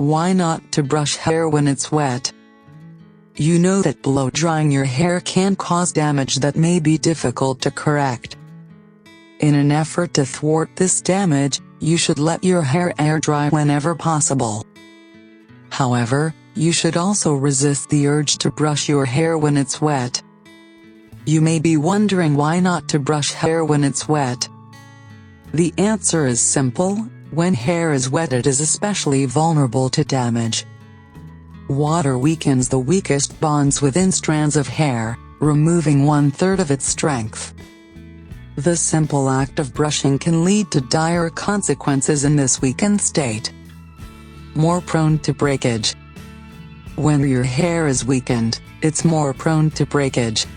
Why not to brush hair when it's wet? You know that blow drying your hair can cause damage that may be difficult to correct. In an effort to thwart this damage, you should let your hair air dry whenever possible. However, you should also resist the urge to brush your hair when it's wet. You may be wondering why not to brush hair when it's wet. The answer is simple: when hair is wet it is especially vulnerable to damage. Water weakens the weakest bonds within strands of hair, removing 1/3 of its strength. The simple act of brushing can lead to dire consequences in this weakened state. More prone to breakage. When your hair is weakened, it's more prone to breakage.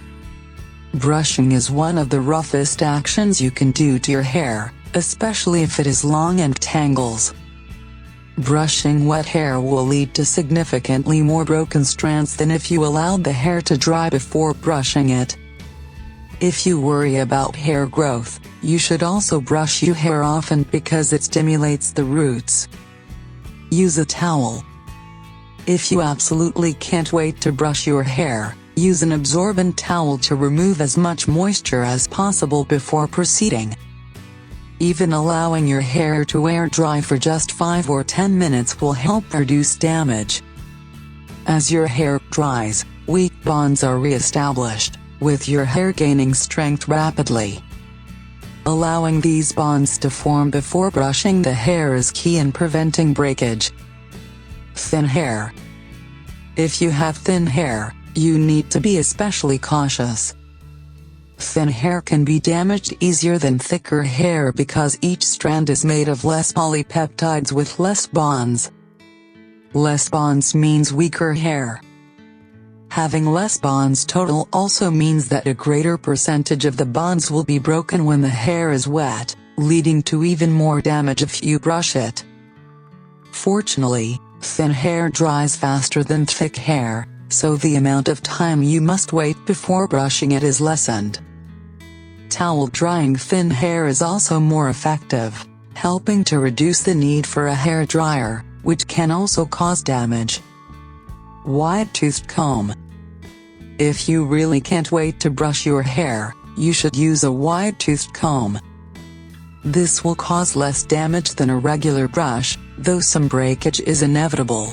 Brushing is one of the roughest actions you can do to your hair, especially if it is long and tangles. Brushing wet hair will lead to significantly more broken strands than if you allowed the hair to dry before brushing it. If you worry about hair growth, you should also brush your hair often because it stimulates the roots. Use a towel. If you absolutely can't wait to brush your hair, use an absorbent towel to remove as much moisture as possible before proceeding. Even allowing your hair to air dry for just 5 or 10 minutes will help reduce damage. As your hair dries, weak bonds are re-established, with your hair gaining strength rapidly. Allowing these bonds to form before brushing the hair is key in preventing breakage. Thin hair. If you have thin hair, you need to be especially cautious. Thin hair can be damaged easier than thicker hair because each strand is made of less polypeptides with less bonds. Less bonds means weaker hair. Having less bonds total also means that a greater percentage of the bonds will be broken when the hair is wet, leading to even more damage if you brush it. Fortunately, thin hair dries faster than thick hair, so the amount of time you must wait before brushing it is lessened. Towel drying thin hair is also more effective, helping to reduce the need for a hair dryer, which can also cause damage. Wide-toothed comb. If you really can't wait to brush your hair, you should use a wide-toothed comb. This will cause less damage than a regular brush, though some breakage is inevitable.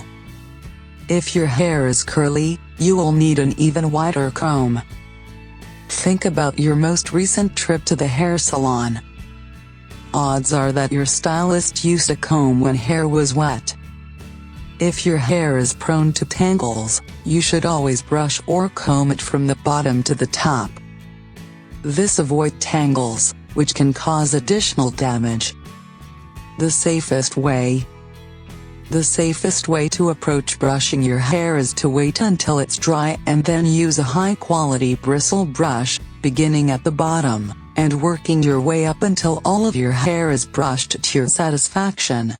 If your hair is curly, you will need an even wider comb. Think about your most recent trip to the hair salon. Odds are that your stylist used a comb when hair was wet. If your hair is prone to tangles, you should always brush or comb it from the bottom to the top. This avoids tangles, which can cause additional damage. The safest way. The safest way to approach brushing your hair is to wait until it's dry and then use a high-quality bristle brush, beginning at the bottom, and working your way up until all of your hair is brushed to your satisfaction.